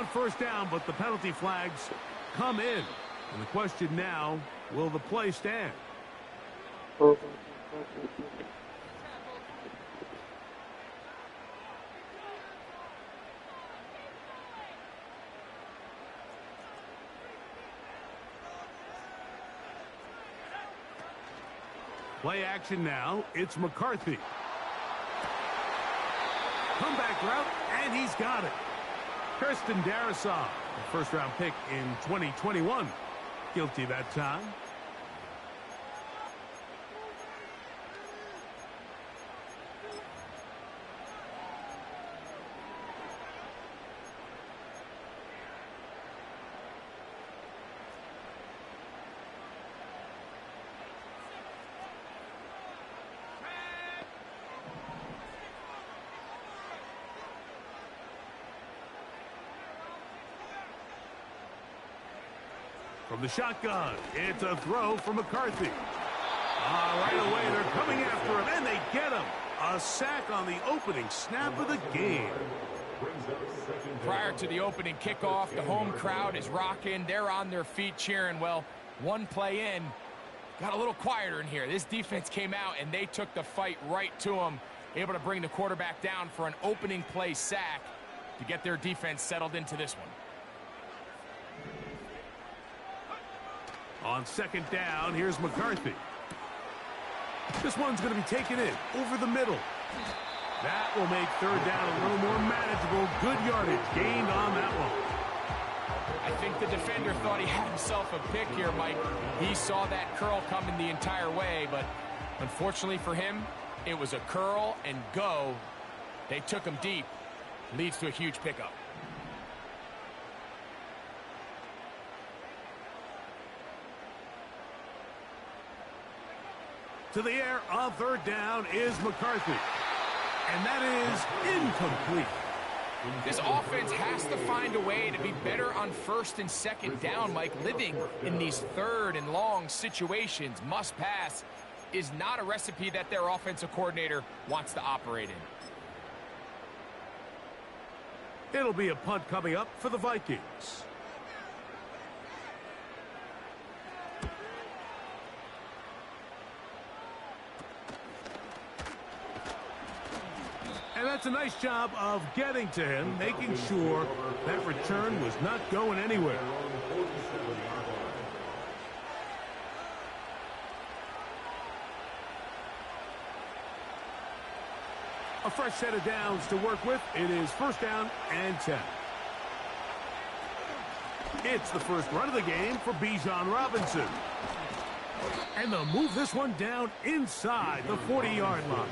first down, but the penalty flags come in. And the question now, will the play stand? Play action now. It's McCarthy. Comeback route, and he's got it. Kirsten Darrisaw, a first-round pick in 2021. Guilty that time. From the shotgun, it's a throw from McCarthy. Right away, they're coming after him, and they get him. A sack on the opening snap of the game. Prior to the opening kickoff, the home crowd is rocking. They're on their feet cheering. Well, one play in, got a little quieter in here. This defense came out, and they took the fight right to him, able to bring the quarterback down for an opening play sack to get their defense settled into this one. On second down, here's McCarthy. This one's going to be taken in over the middle. That will make third down a little more manageable. Good yardage gained on that one. I think the defender thought he had himself a pick here, Mike. He saw that curl coming the entire way, but unfortunately for him, it was a curl and go. They took him deep. Leads to a huge pickup. To the air on third down is McCarthy. And that is incomplete. This offense has to find a way to be better on first and second down, Mike. Living in these third and long situations, must pass, is not a recipe that their offensive coordinator wants to operate in. It'll be a punt coming up for the Vikings. And that's a nice job of getting to him, making sure that return was not going anywhere. A fresh set of downs to work with. It is first down and 10. It's the first run of the game for Bijan Robinson. And they'll move this one down inside the 40-yard line.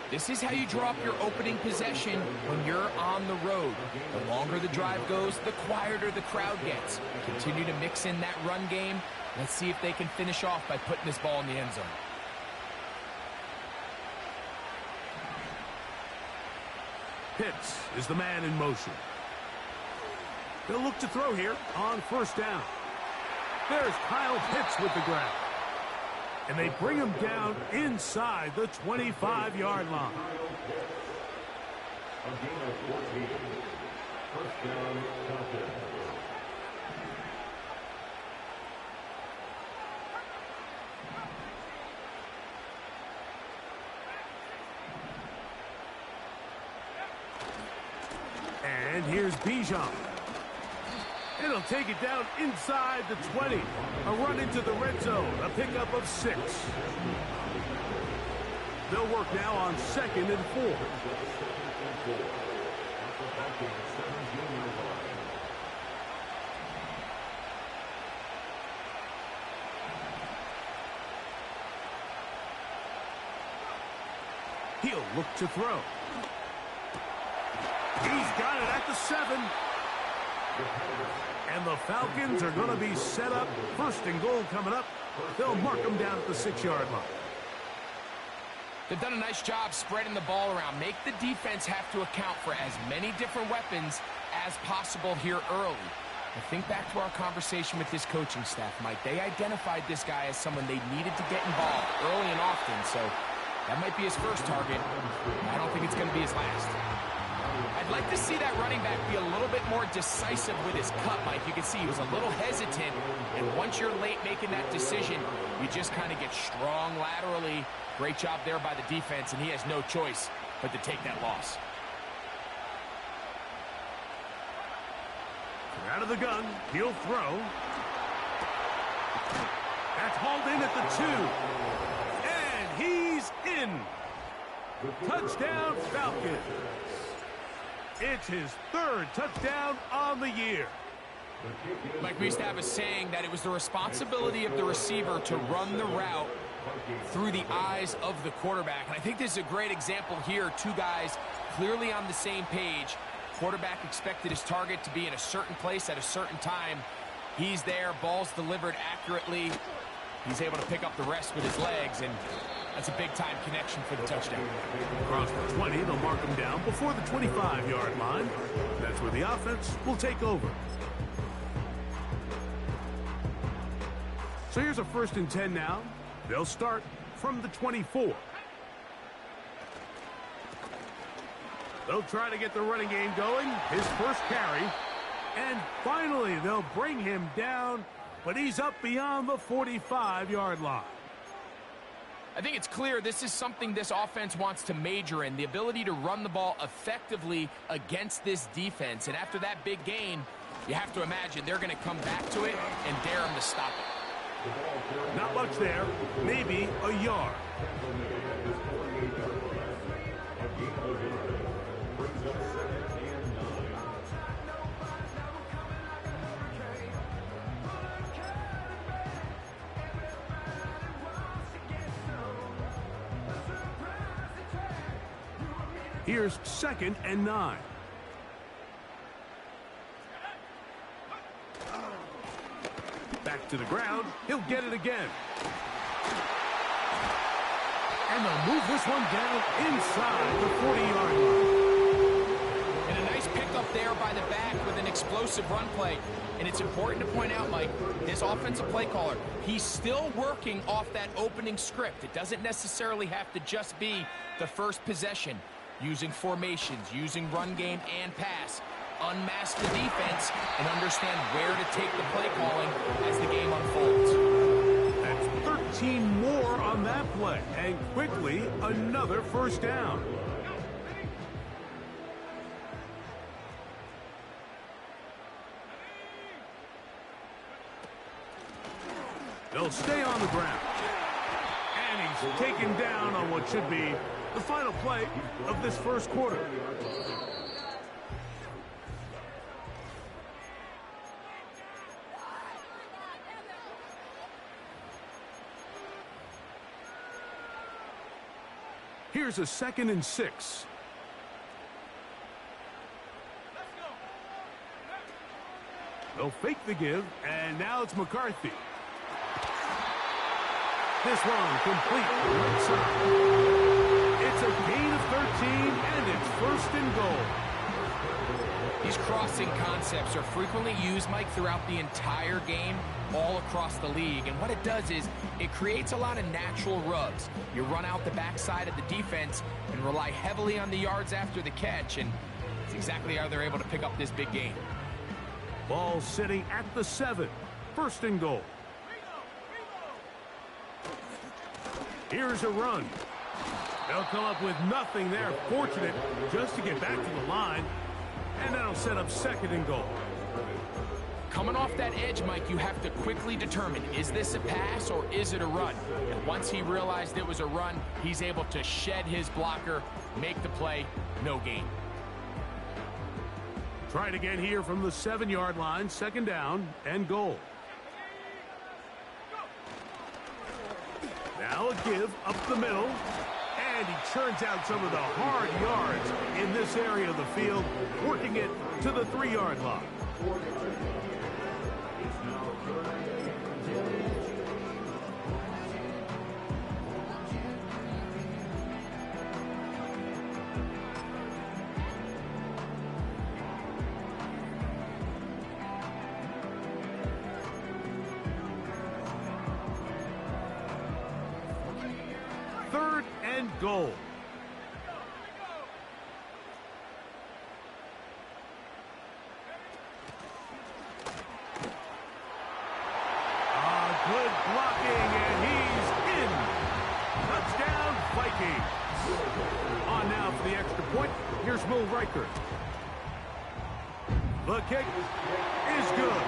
This is how you draw up your opening possession when you're on the road. The longer the drive goes, the quieter the crowd gets. Continue to mix in that run game. Let's see if they can finish off by putting this ball in the end zone. Pitts is the man in motion. They'll look to throw here on first down. There's Kyle Pitts with the grab. And they bring him down inside the 25-yard line. And here's Bijan. It'll take it down inside the 20. A run into the red zone. A pickup of 6. They'll work now on second and 4. He'll look to throw. He's got it at the 7. And the Falcons are going to be set up. First and goal coming up. They'll mark them down at the 6-yard line. They've done a nice job spreading the ball around. Make the defense have to account for as many different weapons as possible here early. And think back to our conversation with this coaching staff, Mike. They identified this guy as someone they needed to get involved early and often. So that might be his first target. I don't think it's going to be his last. I'd like to see that running back be a little bit more decisive with his cut, Mike. You can see he was a little hesitant, and once you're late making that decision, you just kind of get strong laterally. Great job there by the defense, and he has no choice but to take that loss. Out of the gun, he'll throw. That's hauled in at the 2. And he's in. Touchdown, Falcons. It's his 3rd touchdown on the year. Mike, we used to have a saying that it was the responsibility of the receiver to run the route through the eyes of the quarterback. And I think this is a great example here. 2 guys clearly on the same page. Quarterback expected his target to be in a certain place at a certain time. He's there, ball's delivered accurately. He's able to pick up the rest with his legs, and that's a big-time connection for the touchdown. Across the 20, they'll mark him down before the 25-yard line. That's where the offense will take over. So here's a 1st and 10 now. They'll start from the 24. They'll try to get the running game going. His first carry. And finally, they'll bring him down, but he's up beyond the 45-yard line. I think it's clear this is something this offense wants to major in, the ability to run the ball effectively against this defense. And after that big gain, you have to imagine they're going to come back to it and dare him to stop it. Not much there, maybe a yard. Here's 2nd and 9. Back to the ground. He'll get it again. And they'll move this one down inside the 40-yard line. And a nice pickup there by the back with an explosive run play. And it's important to point out, Mike, this offensive play caller, he's still working off that opening script. It doesn't necessarily have to just be the first possession. Using formations, using run game and pass. Unmask the defense and understand where to take the play calling as the game unfolds. That's 13 more on that play. And quickly, another 1st down. They'll stay on the ground. And he's taken down on what should be the final play of this 1st quarter. Here's a 2nd and 6. They'll fake the give, and now it's McCarthy. This one complete right side. It's a gain of 13, and it's 1st and goal. These crossing concepts are frequently used, Mike, throughout the entire game, all across the league. And what it does is it creates a lot of natural rubs. You run out the backside of the defense and rely heavily on the yards after the catch, and it's exactly how they're able to pick up this big gain. Ball sitting at the 7. 1st and goal. Here's a run. They'll come up with nothing there. Fortunate just to get back to the line. And that'll set up 2nd and goal. Coming off that edge, Mike, you have to quickly determine, is this a pass or is it a run? And once he realized it was a run, he's able to shed his blocker, make the play, no gain. Try it again here from the 7-yard line. 2nd down and goal. Now a give up the middle. And he churns out some of the hard yards in this area of the field, working it to the 3-yard line. Goal. Here's Will Riker. The kick is good.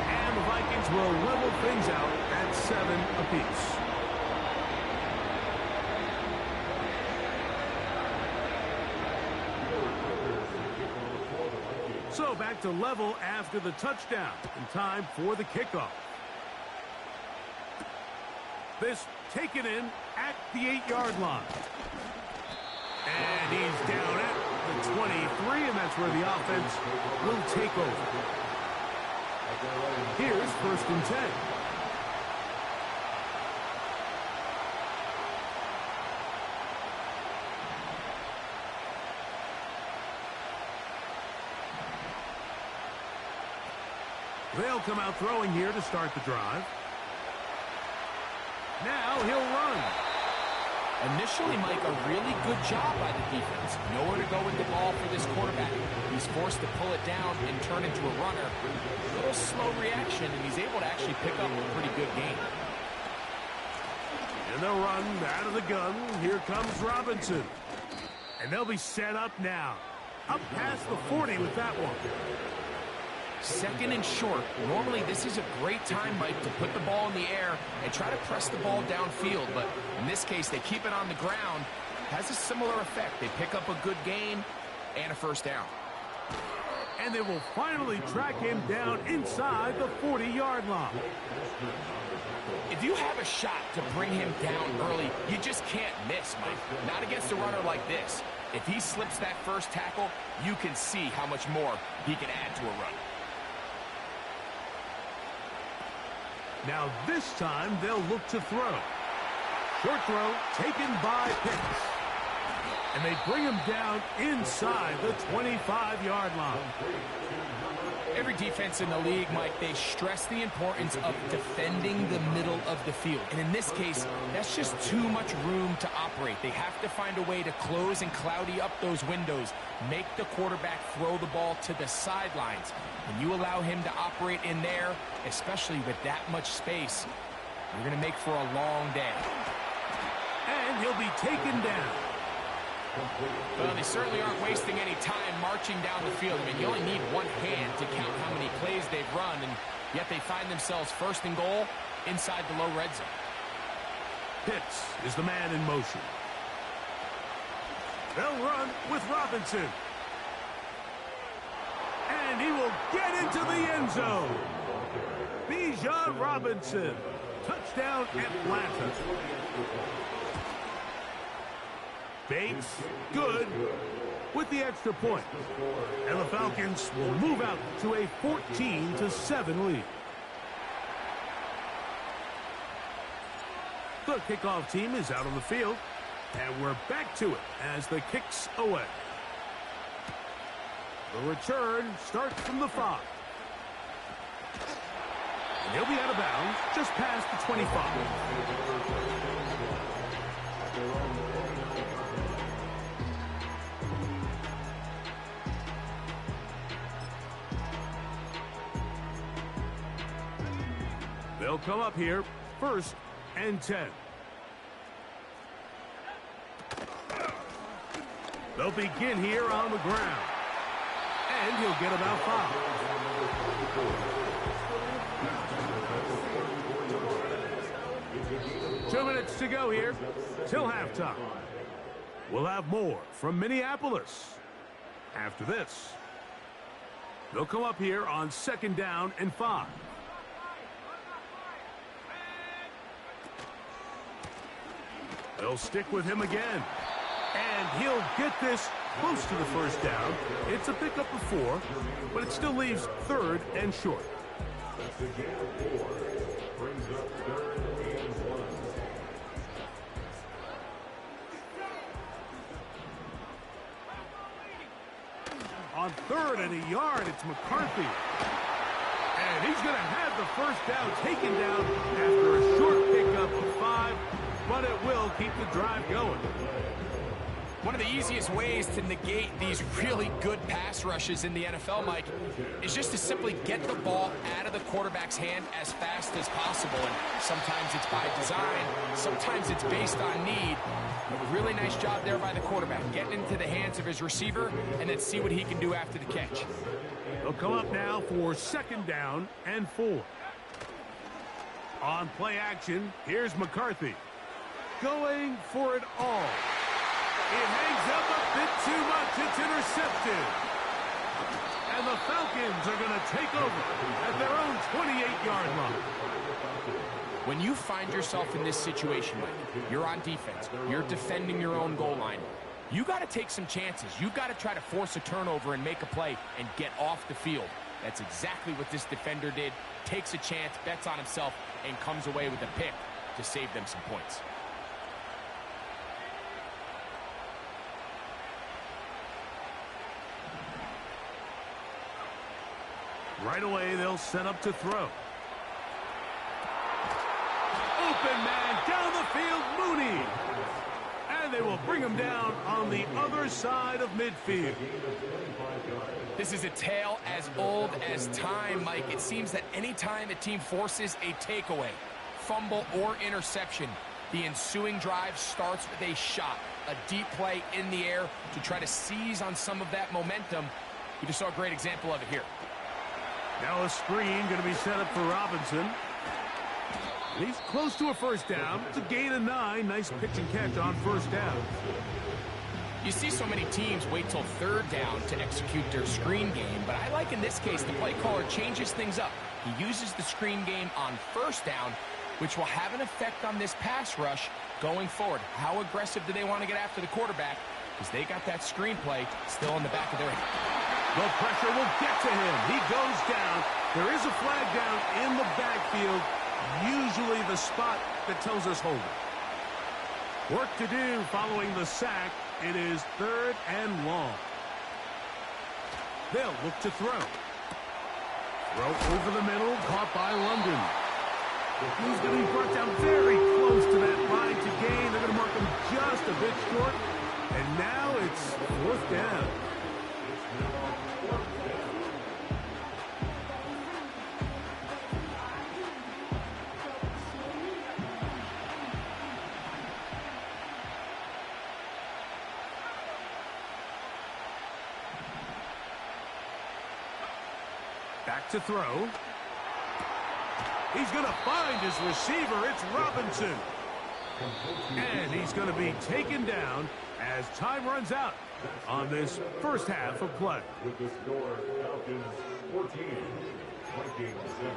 And the Vikings will level things out at 7 apiece. So back to level after the touchdown. And time for the kickoff. This taken in at the 8-yard line. And he's down at the 23, and that's where the offense will take over. Here's 1st and 10. They'll come out throwing here to start the drive. Now he'll run. Initially, Mike, a really good job by the defense. Nowhere to go with the ball for this quarterback. He's forced to pull it down and turn into a runner. A little slow reaction, and he's able to actually pick up a pretty good game. And they'll run out of the gun. Here comes Robinson. And they'll be set up now. Up past the 40 with that one. 2nd and short. Normally, this is a great time, Mike, to put the ball in the air and try to press the ball downfield. But in this case, they keep it on the ground. Has a similar effect. They pick up a good gain and a 1st down. And they will finally track him down inside the 40-yard line. If you have a shot to bring him down early, you just can't miss, Mike. Not against a runner like this. If he slips that first tackle, you can see how much more he can add to a run. Now this time they'll look to throw. Short throw taken by Pitts. And they bring him down inside the 25-yard line. Every defense in the league, Mike, they stress the importance of defending the middle of the field. And in this case, that's just too much room to operate. They have to find a way to close and cloudy up those windows, make the quarterback throw the ball to the sidelines. When you allow him to operate in there, especially with that much space, you're going to make for a long day. And he'll be taken down. Well, they certainly aren't wasting any time marching down the field. I mean, you only need one hand to count how many plays they've run, and yet they find themselves 1st and goal inside the low red zone. Pitts is the man in motion. They'll run with Robinson. And he will get into the end zone. Bijan Robinson. Touchdown, Atlanta. Bates, good, with the extra point. And the Falcons will move out to a 14-7 lead. The kickoff team is out on the field, and we're back to it as the kick's away. The return starts from the 5. And he'll be out of bounds just past the 25. They'll come up here, 1st and 10. They'll begin here on the ground. And he'll get about 5. 2 minutes to go here till halftime. We'll have more from Minneapolis after this. They'll come up here on 2nd down and 5. They'll stick with him again. And he'll get this close to the 1st down. It's a pickup of 4, but it still leaves 3rd and short. On 3rd and a yard, it's McCarthy. And he's going to have the 1st down taken down after a short pickup of 5. But it will keep the drive going. One of the easiest ways to negate these really good pass rushes in the NFL, Mike, is just to simply get the ball out of the quarterback's hand as fast as possible. And sometimes it's by design, sometimes it's based on need. But a really nice job there by the quarterback, getting into the hands of his receiver, and then see what he can do after the catch. They'll come up now for 2nd down and 4. On play action, here's McCarthy. Going for it all. It hangs up a bit too much. It's intercepted. And the Falcons are going to take over at their own 28-yard line. When you find yourself in this situation, Mike, you're on defense, you're defending your own goal line, you got to take some chances. You got to try to force a turnover and make a play and get off the field. That's exactly what this defender did. Takes a chance, bets on himself, and comes away with a pick to save them some points. Right away, they'll set up to throw. Open man down the field, Mooney. And they will bring him down on the other side of midfield. This is a tale as old as time, Mike. It seems that any time a team forces a takeaway, fumble, or interception, the ensuing drive starts with a shot, a deep play in the air to try to seize on some of that momentum. We just saw a great example of it here. Now a screen going to be set up for Robinson. He's close to a 1st down. It's a gain of 9. Nice pitch and catch on 1st down. You see so many teams wait till 3rd down to execute their screen game, but I like in this case the play caller changes things up. He uses the screen game on 1st down, which will have an effect on this pass rush going forward. How aggressive do they want to get after the quarterback? Because they got that screen play still in the back of their head. The pressure will get to him. He goes down. There is a flag down in the backfield, usually the spot that tells us hold it. Work to do following the sack. It is 3rd and long. They'll look to throw. Throw over the middle, caught by London. He's going to be brought down very close to that line to gain. They're going to mark him just a bit short. And now it's 4th down. Back to throw. He's going to find his receiver. It's Robinson. And he's going to be taken down as time runs out on this 1st half of play. With the score, Falcons 14, Vikings 7.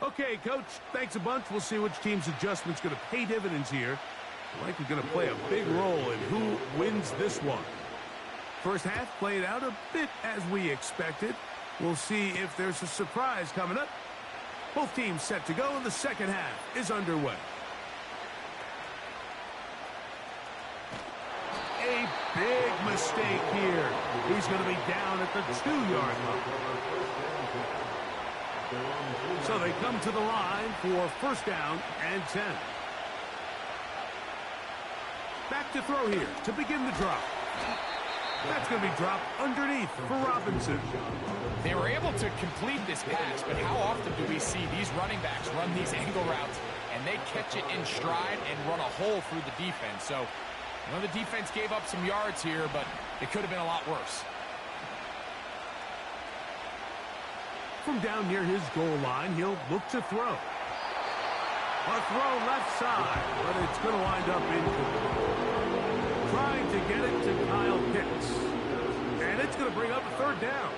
Okay, Coach, thanks a bunch. We'll see which team's adjustment's going to pay dividends here. Likely going to play a big role in who wins this one. 1st half played out a bit as we expected. We'll see if there's a surprise coming up. Both teams set to go, and the 2nd half is underway. A big mistake here. He's going to be down at the 2-yard line. So they come to the line for 1st down and 10. Back to throw here to begin the drop. That's going to be dropped underneath for Robinson. They were able to complete this pass, but how often do we see these running backs run these angle routes and they catch it in stride and run a hole through the defense? So, I know the defense gave up some yards here, but it could have been a lot worse. From down near his goal line, he'll look to throw. A throw left side, but it's going to wind up incomplete. Trying to get it to Kyle Pitts. And it's going to bring up a 3rd down.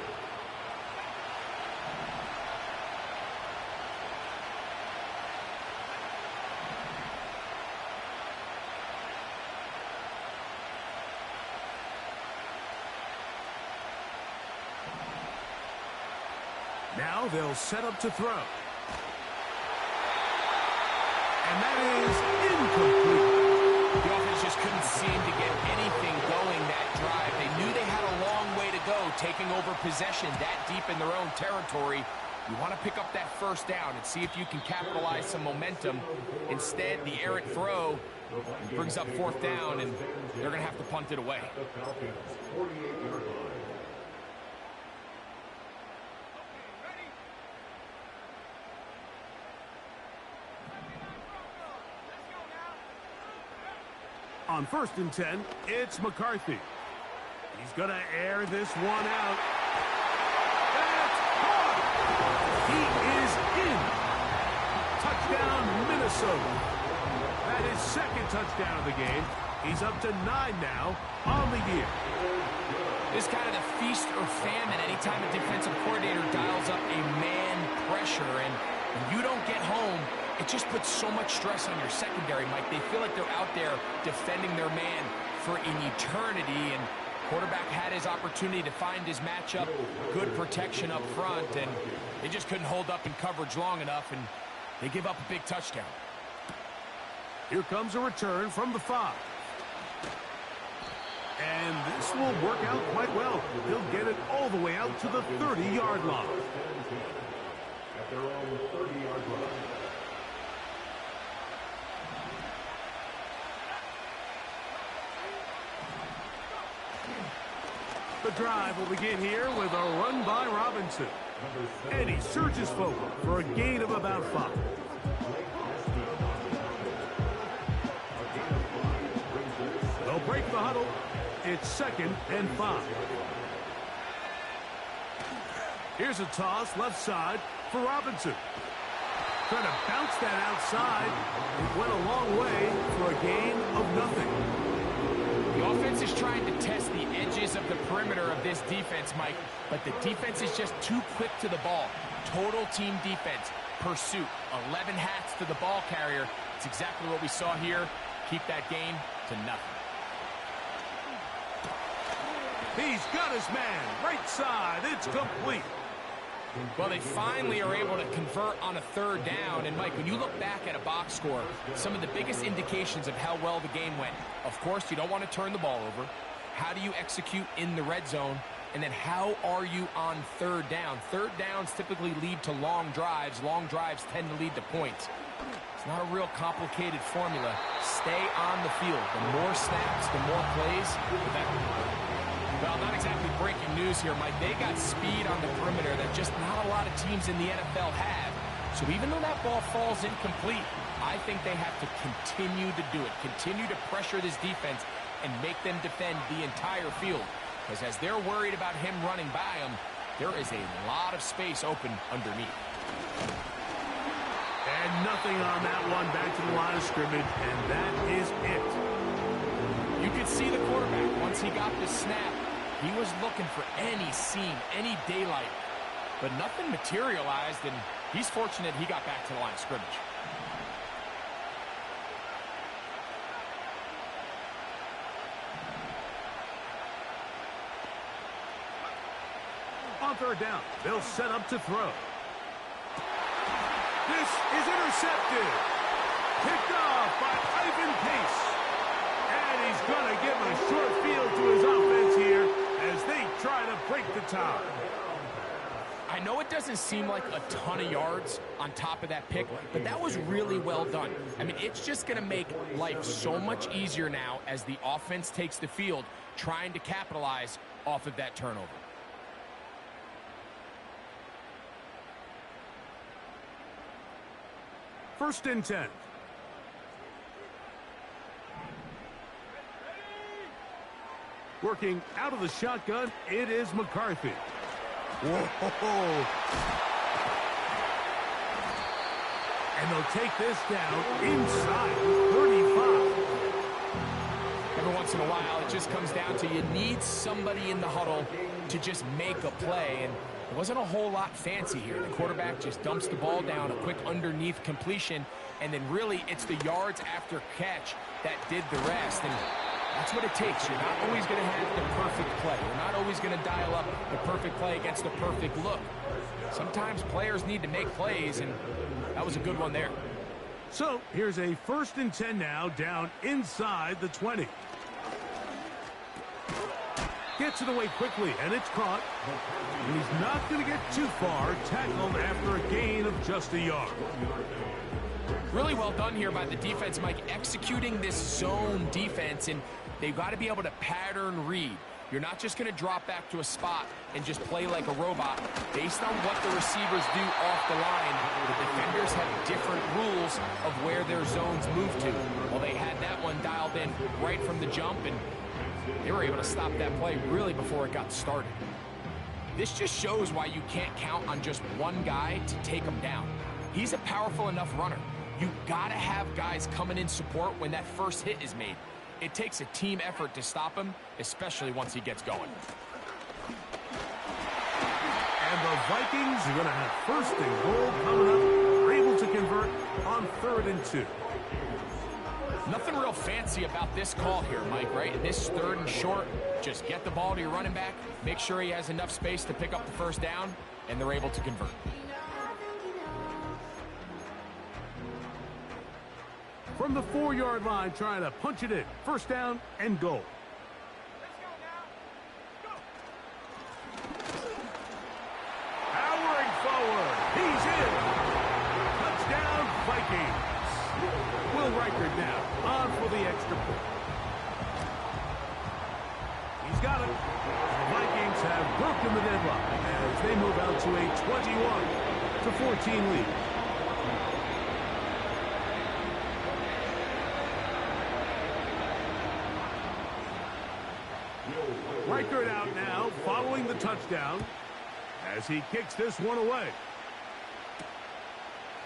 Now they'll set up to throw. And that is incomplete. The offense just couldn't seem to get anything going that drive. They knew they had a long way to though, taking over possession that deep in their own territory. You want to pick up that first down and see if you can capitalize some momentum. Instead, the errant throw brings up fourth down, and they're going to have to punt it away. On 1st and 10, it's McCarthy. He's going to air this one out. That's caught! He is in. Touchdown, Minnesota. That is second touchdown of the game. He's up to 9 now on the year. This kind of the feast or famine anytime a defensive coordinator dials up a man pressure, and when you don't get home, it just puts so much stress on your secondary, Mike. They feel like they're out there defending their man for an eternity, and quarterback had his opportunity to find his matchup, good protection up front, and they just couldn't hold up in coverage long enough, and they give up a big touchdown. Here comes a return from the 5. And this will work out quite well. He'll get it all the way out to the 30-yard line. At their own 30-yard line. The drive will begin here with a run by Robinson. And he surges forward for a gain of about 5. They'll break the huddle. It's 2nd and 5. Here's a toss left side for Robinson. Trying to bounce that outside. It went a long way for a gain of nothing. The offense is trying to test the edges of the perimeter of this defense, Mike, but the defense is just too quick to the ball. Total team defense, pursuit, 11 hats to the ball carrier. It's exactly what we saw here. Keep that gain to nothing. He's got his man, right side, it's complete. Well, they finally are able to convert on a 3rd down. And, Mike, when you look back at a box score, some of the biggest indications of how well the game went, of course, you don't want to turn the ball over. How do you execute in the red zone? And then how are you on 3rd down? 3rd downs typically lead to long drives. Long drives tend to lead to points. It's not a real complicated formula. Stay on the field. The more snaps, the more plays, the better. Well, not exactly breaking news here, Mike. They got speed on the perimeter that just not a lot of teams in the NFL have. So even though that ball falls incomplete, I think they have to continue to do it. Continue to pressure this defense and make them defend the entire field. Because as they're worried about him running by them, there is a lot of space open underneath. And nothing on that one, back to the line of scrimmage, and that is it. You could see the quarterback, once he got the snap, he was looking for any seam, any daylight, but nothing materialized, and he's fortunate he got back to the line of scrimmage. On 3rd down, they'll set up to throw. This is intercepted. Picked off by Ivan Pace. And he's going to give a short field to his offense here as they try to break the tie. I know it doesn't seem like a ton of yards on top of that pick, but that was really well done. I mean, it's just going to make life so much easier now as the offense takes the field, trying to capitalize off of that turnover. First and 10. Working out of the shotgun, it is McCarthy. Whoa. And they'll take this down inside 35. Every once in a while, it just comes down to you need somebody in the huddle to just make a play. And it wasn't a whole lot fancy here. The quarterback just dumps the ball down, a quick underneath completion, and then really it's the yards after catch that did the rest. And that's what it takes. You're not always going to have the perfect play. You're not always going to dial up the perfect play against the perfect look. Sometimes players need to make plays, and that was a good one there. So here's a 1st and 10 now, down inside the 20. Gets it away quickly, and it's caught. And he's not going to get too far. Tackled after a gain of just a yard. Really well done here by the defense, Mike, executing this zone defense, and they've got to be able to pattern read. You're not just going to drop back to a spot and just play like a robot. Based on what the receivers do off the line, the defenders have different rules of where their zones move to. Well, they had that one dialed in right from the jump, and they were able to stop that play really before it got started. This just shows why you can't count on just one guy to take him down. He's a powerful enough runner. You gotta have guys coming in support when that first hit is made. It takes a team effort to stop him, especially once he gets going. And the Vikings are gonna have first and goal coming up. They're able to convert on 3rd and 2. Nothing real fancy about this call here, Mike, right? This 3rd and short, just get the ball to your running back, make sure he has enough space to pick up the first down, and they're able to convert. From the 4-yard line, trying to punch it in. First down and goal. Powering forward. He's in. Touchdown, Vikings. Will Reichard now on for the extra point. He's got it. The Vikings have broken the deadlock as they move out to a 21-14 lead. Reichard out now, following the touchdown, as he kicks this one away.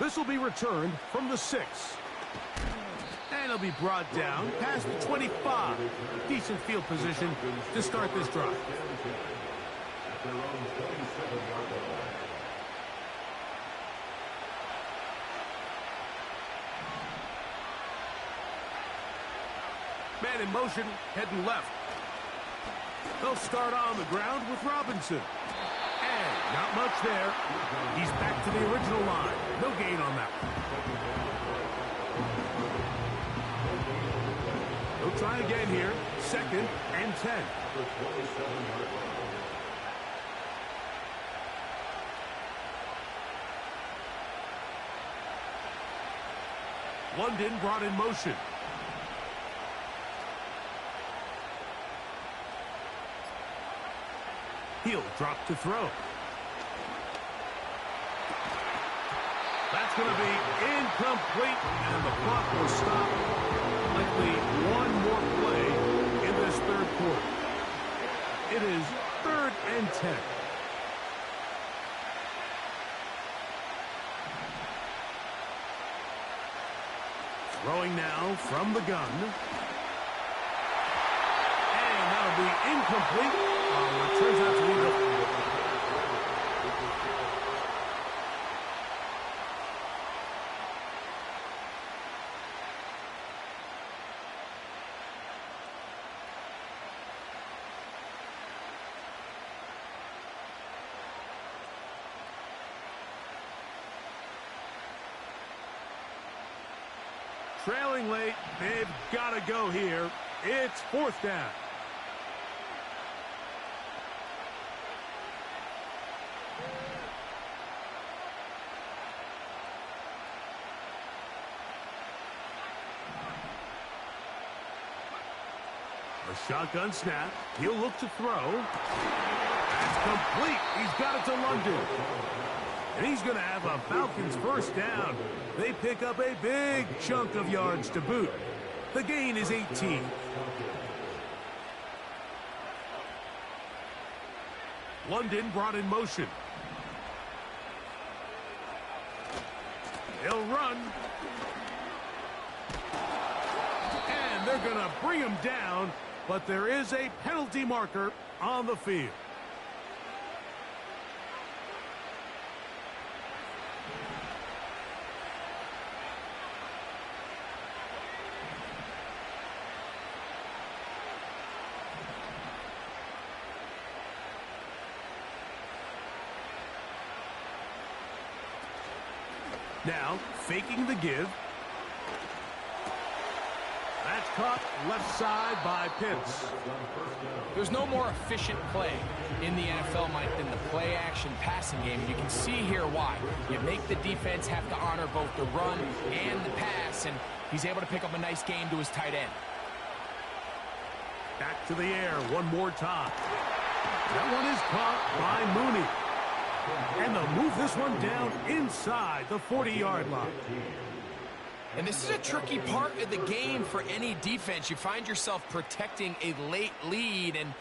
This will be returned from the 6. And it'll be brought down past the 25. Decent field position to start this drive. Man in motion, heading left. They'll start on the ground with Robinson. And not much there. He's back to the original line. No gain on that one. They'll try again here. 2nd and 10. London brought in motion. He'll drop to throw. That's going to be incomplete, and the clock will stop. Likely one more play in this 3rd quarter. It is 3rd and 10. Throwing now from the gun. And that'll be incomplete. It turns out to be the... Trailing late, they've got to go here. It's 4th down. A shotgun snap. He'll look to throw. That's complete. He's got it to London. And he's going to have a Falcons first down. They pick up a big chunk of yards to boot. The gain is 18. London brought in motion. He'll run. And they're going to bring him down, but there is a penalty marker on the field. Now, faking the give. That's caught left side by Pitts. There's no more efficient play in the NFL, Mike, than the play-action passing game. You can see here why. You make the defense have to honor both the run and the pass, and he's able to pick up a nice game to his tight end. Back to the air one more time. That one is caught by Mooney. And they'll move this one down inside the 40-yard line. And this is a tricky part of the game for any defense. You find yourself protecting a late lead, and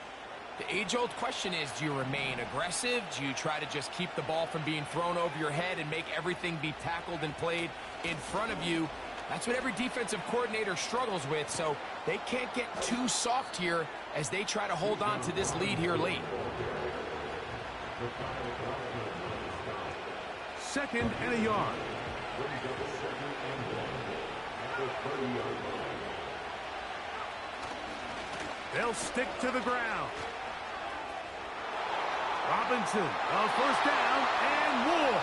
the age-old question is, do you remain aggressive? Do you try to just keep the ball from being thrown over your head and make everything be tackled and played in front of you? That's what every defensive coordinator struggles with, so they can't get too soft here as they try to hold on to this lead here late. Second and a yard. They'll stick to the ground. Robinson, a first down and more.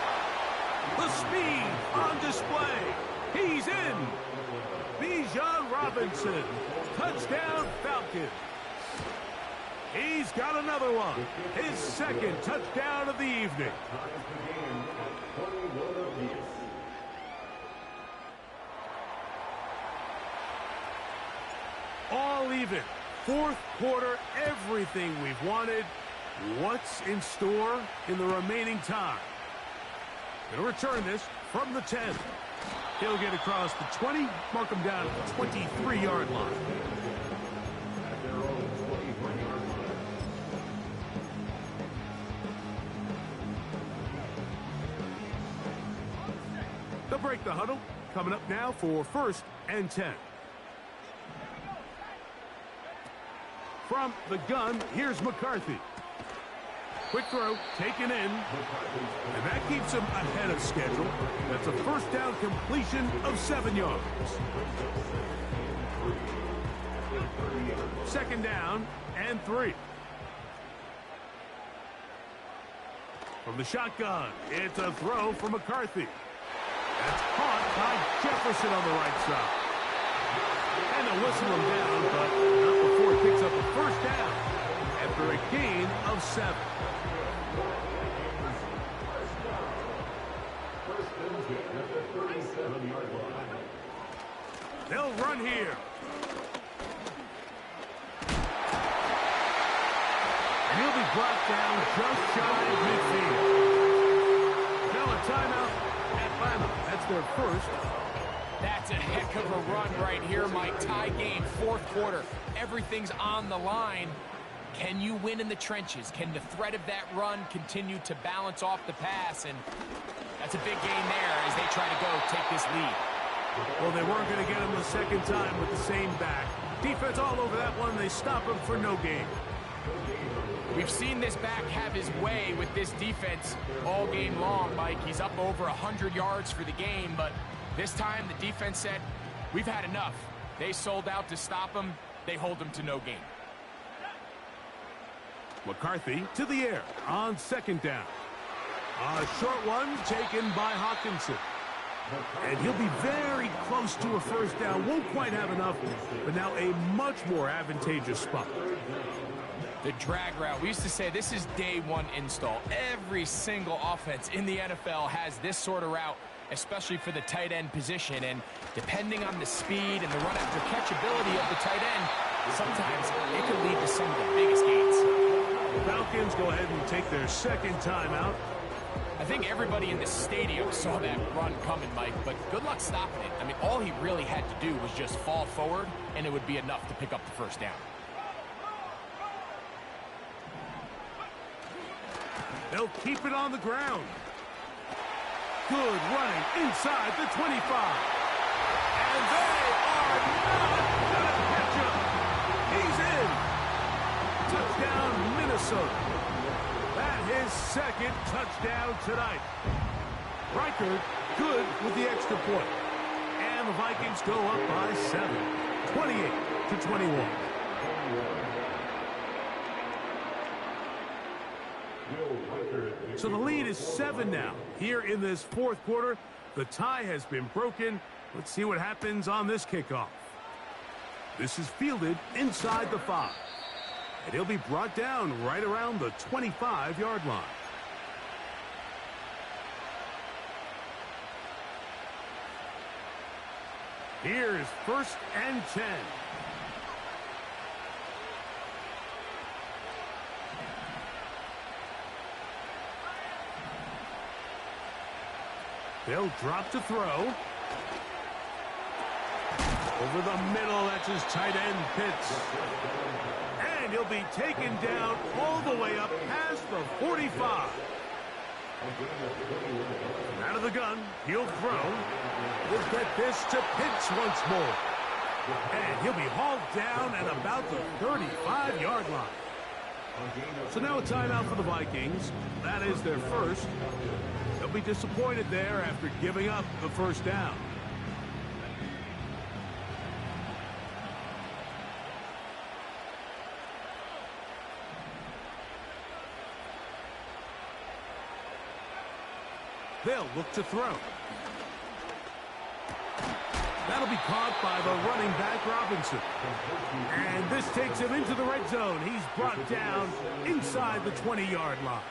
The speed on display. He's in. Bijan Robinson. Touchdown Falcons. He's got another one. His second touchdown of the evening. All even. Fourth quarter, everything we've wanted. What's in store in the remaining time? Going to return this from the 10. He'll get across the 20, mark him down at the 23-yard line. They'll break the huddle. Coming up now for 1st and 10. From the gun, here's McCarthy. Quick throw, taken in, and that keeps him ahead of schedule. That's a first down completion of 7 yards. Second down and 3. From the shotgun, it's a throw for McCarthy. That's caught by Jefferson on the right side. And they'll whistle him down, but not before he picks up a first down after a gain of 7. They'll run here. And he'll be brought down just shy of midfield. Now a timeout, Atlanta. That's their first. That's a heck of a run right here, Mike. Tie game, fourth quarter. Everything's on the line. Can you win in the trenches? Can the threat of that run continue to balance off the pass? And that's a big gain there as they try to go take this lead. Well, they weren't going to get him the second time with the same back. Defense all over that one. They stop him for no gain. We've seen this back have his way with this defense all game long, Mike. He's up over 100 yards for the game, but this time the defense said, we've had enough. They sold out to stop him. They hold him to no gain. McCarthy to the air on second down. A short one taken by Hawkinson. And he'll be very close to a first down. Won't quite have enough, but now a much more advantageous spot. The drag route. We used to say this is day one install. Every single offense in the NFL has this sort of route, especially for the tight end position. And depending on the speed and the run after catch ability of the tight end, sometimes it could lead to some of the biggest gains. The Falcons go ahead and take their second timeout. I think everybody in the stadium saw that run coming, Mike, but good luck stopping it. I mean, all he really had to do was just fall forward, and it would be enough to pick up the first down. They'll keep it on the ground. Good running inside the 25. And they are not going to catch him. He's in. Touchdown, Minnesota. That his second touchdown tonight. Riker good with the extra point. And the Vikings go up by 7, 28-21. So the lead is 7 now. Here in this fourth quarter, the tie has been broken. Let's see what happens on this kickoff. This is fielded inside the 5. And he'll be brought down right around the 25-yard line. Here's 1st and 10. They'll drop to throw. Over the middle, that's his tight end, Pitts. And he'll be taken down all the way up past the 45. Out of the gun, he'll throw. We'll get this to Pitts once more. And he'll be hauled down at about the 35-yard line. So now a timeout for the Vikings. That is their first. They'll be disappointed there after giving up the first down. They'll look to throw. That'll be caught by the running back, Robinson. And this takes him into the red zone. He's brought down inside the 20-yard line.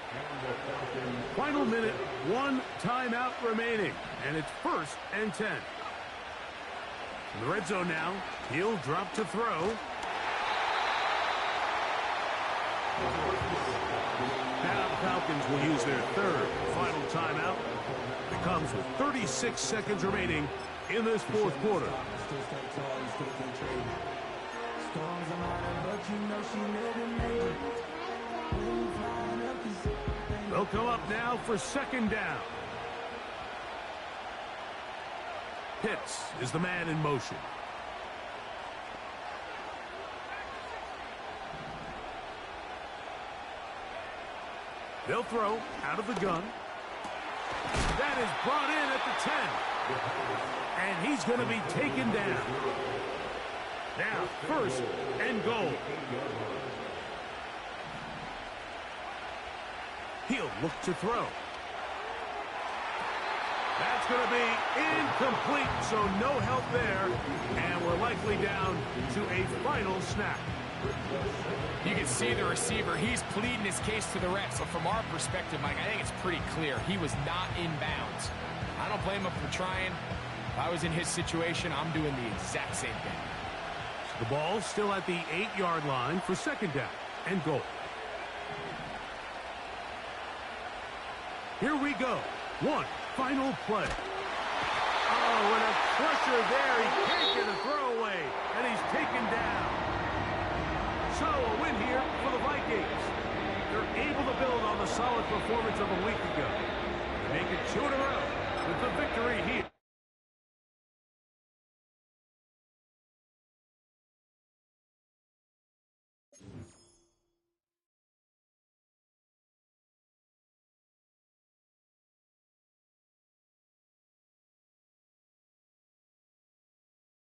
Final minute, 1 timeout remaining. And it's 1st and 10. In the red zone now, he'll drop to throw. Now the Falcons will use their 3rd final timeout. It comes with 36 seconds remaining in this 4th quarter. They'll come up now for 2nd down. Pitts is the man in motion. They'll throw out of the gun. That is brought in at the 10. And he's going to be taken down. Now, 1st and goal. He'll look to throw. That's going to be incomplete, so no help there. And we're likely down to a final snap. You can see the receiver. He's pleading his case to the ref. So from our perspective, Mike, I think it's pretty clear. He was not in bounds. I don't blame him for trying. If I was in his situation, I'm doing the exact same thing. The ball's still at the 8-yard line for 2nd down and goal. Here we go. One final play. Oh, and a pressure there. He can't get a throwaway, and he's taken down. So a win here for the Vikings. They're able to build on the solid performance of a week ago. They make it 2 in a row with the victory here.